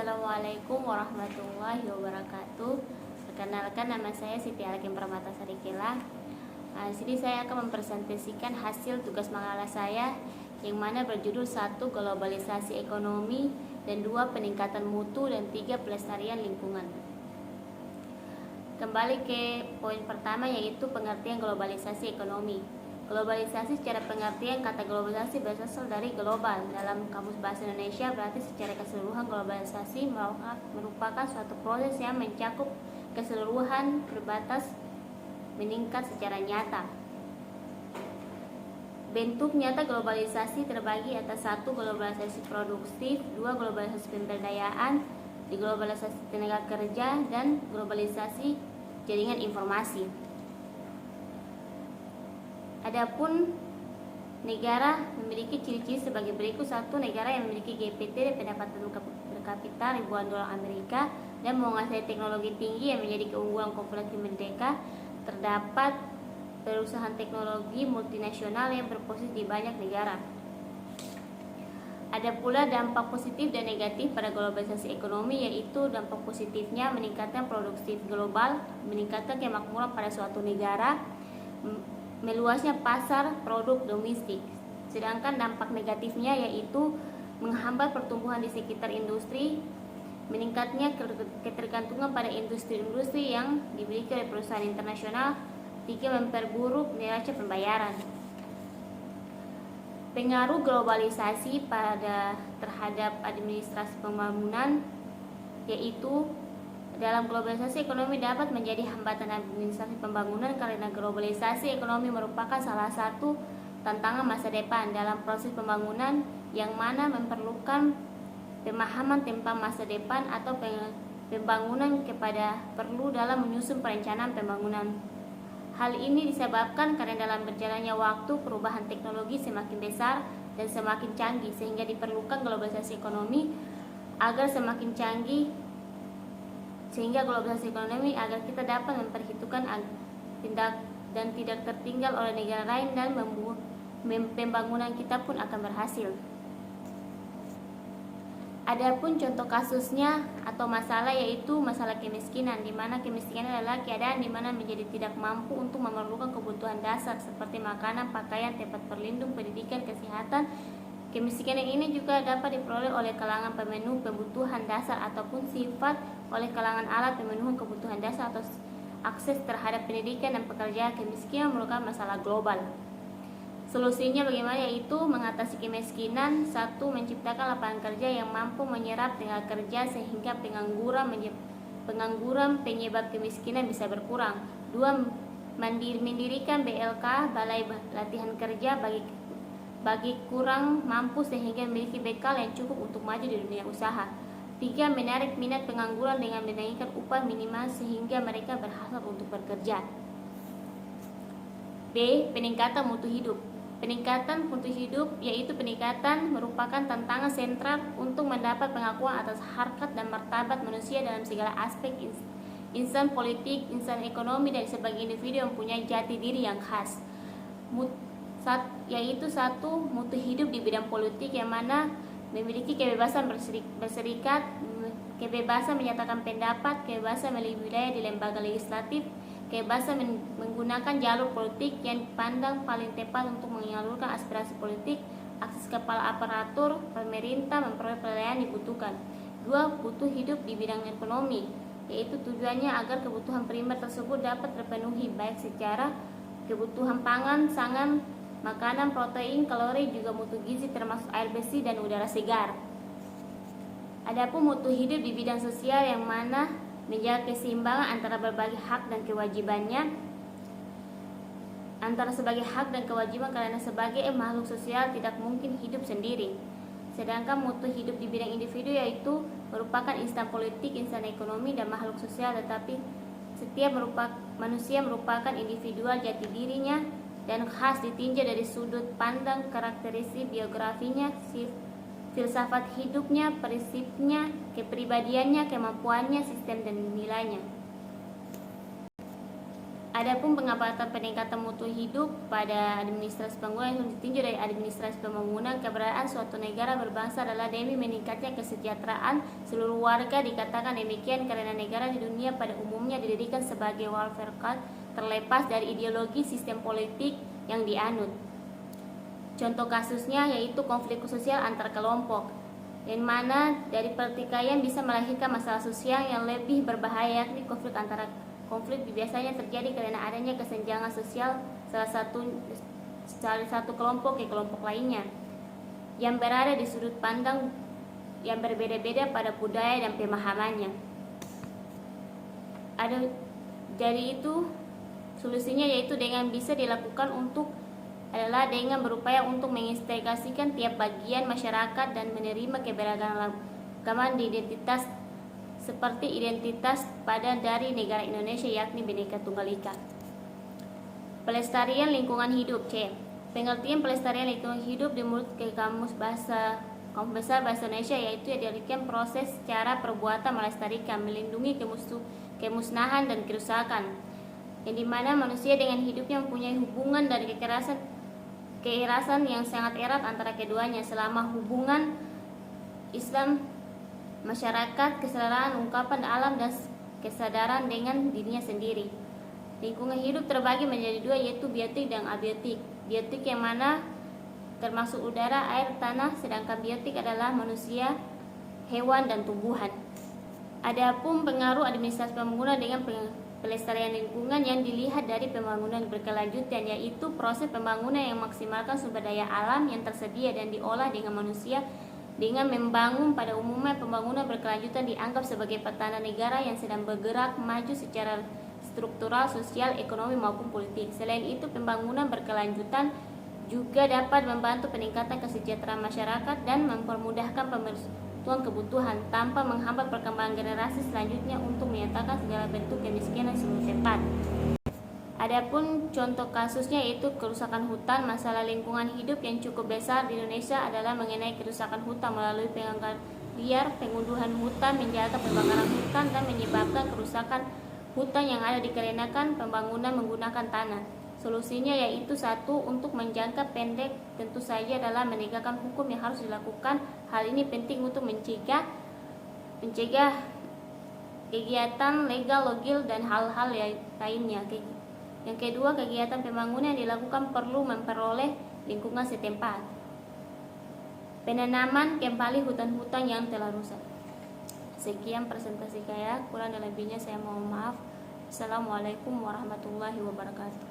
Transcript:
Assalamualaikum warahmatullahi wabarakatuh. Perkenalkan, nama saya Siti Alkim Permata Sarikela. Di sini saya akan mempresentasikan hasil tugas makalah saya yang mana berjudul 1. Globalisasi ekonomi, dan 2. Peningkatan mutu, dan 3. Pelestarian lingkungan. Kembali ke poin pertama, yaitu pengertian globalisasi ekonomi. Globalisasi secara pengertian kata globalisasi berasal dari global. Dalam Kamus Bahasa Indonesia berarti secara keseluruhan globalisasi merupakan suatu proses yang mencakup keseluruhan, berbatas, meningkat secara nyata. Bentuk nyata globalisasi terbagi atas 1. Globalisasi produktif, 2. Globalisasi pemberdayaan, 3. Globalisasi tenaga kerja, dan globalisasi jaringan informasi. Adapun negara memiliki ciri-ciri sebagai berikut. 1. Negara yang memiliki GPT dan pendapatan per kapita ribuan dolar Amerika dan menguasai teknologi tinggi yang menjadi keunggulan kompetitif mereka. Terdapat perusahaan teknologi multinasional yang berposisi di banyak negara. Ada pula dampak positif dan negatif pada globalisasi ekonomi, yaitu dampak positifnya meningkatkan produksi global, meningkatkan kemakmuran pada suatu negara, meluasnya pasar produk domestik. Sedangkan dampak negatifnya yaitu menghambat pertumbuhan di sekitar industri, meningkatnya ketergantungan pada industri-industri yang dimiliki oleh perusahaan internasional. 3. Memperburuk neraca pembayaran. Pengaruh globalisasi terhadap administrasi pembangunan, yaitu dalam globalisasi ekonomi dapat menjadi hambatan administrasi pembangunan karena globalisasi ekonomi merupakan salah satu tantangan masa depan dalam proses pembangunan yang mana memerlukan pemahaman tentang masa depan atau pembangunan kepada perlu dalam menyusun perencanaan pembangunan. Hal ini disebabkan karena dalam berjalannya waktu perubahan teknologi semakin besar dan semakin canggih sehingga diperlukan globalisasi ekonomi agar semakin canggih, sehingga globalisasi ekonomi agar kita dapat memperhitungkan dan tidak tertinggal oleh negara lain dan pembangunan kita pun akan berhasil. Adapun contoh kasusnya atau masalah yaitu masalah kemiskinan, di mana kemiskinan adalah keadaan di mana menjadi tidak mampu untuk memerlukan kebutuhan dasar seperti makanan, pakaian, tempat berlindung, pendidikan, kesehatan. Kemiskinan ini juga dapat diperoleh oleh kalangan pemenuh kebutuhan dasar ataupun sifat oleh kalangan alat pemenuhan kebutuhan dasar atau akses terhadap pendidikan dan pekerjaan. Kemiskinan merupakan masalah global. Solusinya bagaimana, yaitu mengatasi kemiskinan. 1. Menciptakan lapangan kerja yang mampu menyerap tenaga kerja sehingga pengangguran penyebab kemiskinan bisa berkurang. 2. Mendirikan BLK, Balai Latihan Kerja bagi kurang mampu sehingga memiliki bekal yang cukup untuk maju di dunia usaha. 3. Menarik minat pengangguran dengan menaikkan upah minimal sehingga mereka berhasrat untuk bekerja. B. Peningkatan mutu hidup. Peningkatan mutu hidup yaitu peningkatan merupakan tantangan sentral untuk mendapat pengakuan atas harkat dan martabat manusia dalam segala aspek, insan politik, insan ekonomi, dan sebagai individu yang mempunyai jati diri yang khas. Yaitu 1. Mutu hidup di bidang politik yang mana memiliki kebebasan berserikat, kebebasan menyatakan pendapat, kebebasan memilih wilayah di lembaga legislatif, kebebasan menggunakan jalur politik yang dipandang paling tepat untuk menyalurkan aspirasi politik, akses kepala aparatur pemerintah memperoleh pelayanan dibutuhkan. 2. Mutu hidup di bidang ekonomi, yaitu tujuannya agar kebutuhan primer tersebut dapat terpenuhi baik secara kebutuhan pangan, sangan, makanan, protein, kalori, juga mutu gizi termasuk air bersih dan udara segar. Adapun mutu hidup di bidang sosial yang mana menjaga keseimbangan antara berbagai hak dan kewajibannya, karena sebagai makhluk sosial tidak mungkin hidup sendiri. Sedangkan mutu hidup di bidang individu yaitu merupakan insan politik, insan ekonomi, dan makhluk sosial, tetapi setiap manusia merupakan individual jati dirinya dan khas ditinjau dari sudut pandang karakteristik biografinya, filsafat hidupnya, prinsipnya, kepribadiannya, kemampuannya, sistem dan nilainya. Adapun pengamatan peningkatan mutu hidup pada administrasi pembangunan yang ditinjau dari administrasi pembangunan, keberadaan suatu negara berbangsa adalah demi meningkatnya kesejahteraan seluruh warga. Dikatakan demikian karena negara di dunia pada umumnya didirikan sebagai welfare state terlepas dari ideologi sistem politik yang dianut. Contoh kasusnya yaitu konflik sosial antar kelompok, yang mana dari pertikaian bisa melahirkan masalah sosial yang lebih berbahaya, yakni konflik biasanya terjadi karena adanya kesenjangan sosial salah satu kelompok ke kelompok lainnya yang berada di sudut pandang yang berbeda-beda pada budaya dan pemahamannya. Jadi itu solusinya yaitu dengan bisa dilakukan adalah dengan berupaya untuk mengintegrasikan tiap bagian masyarakat dan menerima keberagaman di identitas seperti identitas pada dari negara Indonesia, yakni Bhinneka Tunggal Ika. Pelestarian lingkungan hidup. C. Pengertian pelestarian lingkungan hidup menurut Kamus Besar Bahasa Indonesia yaitu diartikan proses cara perbuatan melestarikan, melindungi kemusnahan dan kerusakan, yang dimana manusia dengan hidupnya mempunyai hubungan dari keirasan yang sangat erat antara keduanya. Selama hubungan Islam masyarakat, kesetaraan ungkapan alam dan kesadaran dengan dirinya sendiri. Lingkungan hidup terbagi menjadi dua, yaitu biotik dan abiotik. Biotik yang mana termasuk udara, air, tanah, sedangkan biotik adalah manusia, hewan, dan tumbuhan. Adapun pengaruh administrasi pembangunan dengan pelestarian lingkungan yang dilihat dari pembangunan berkelanjutan, yaitu proses pembangunan yang maksimalkan sumber daya alam yang tersedia dan diolah dengan manusia. Dengan membangun pada umumnya, pembangunan berkelanjutan dianggap sebagai petanda negara yang sedang bergerak maju secara struktural, sosial, ekonomi maupun politik. Selain itu, pembangunan berkelanjutan juga dapat membantu peningkatan kesejahteraan masyarakat dan mempermudahkan pemenuhan kebutuhan tanpa menghambat perkembangan generasi selanjutnya untuk menyatakan segala bentuk kemiskinan sebelum tepat. Adapun contoh kasusnya yaitu kerusakan hutan. Masalah lingkungan hidup yang cukup besar di Indonesia adalah mengenai kerusakan hutan melalui pengangkatan liar, pengunduhan hutan, menjaga pembakaran hutan, dan menyebabkan kerusakan hutan yang ada dikarenakan pembangunan menggunakan tanah. Solusinya yaitu satu, untuk menjangka pendek tentu saja adalah menegakkan hukum yang harus dilakukan. Hal ini penting untuk mencegah kegiatan legal, logil, dan hal-hal lainnya. Yang kedua, kegiatan pembangunan yang dilakukan perlu memperoleh lingkungan setempat. Penanaman kembali hutan-hutan yang telah rusak. Sekian presentasi saya, kurang dan lebihnya saya mohon maaf. Assalamualaikum warahmatullahi wabarakatuh.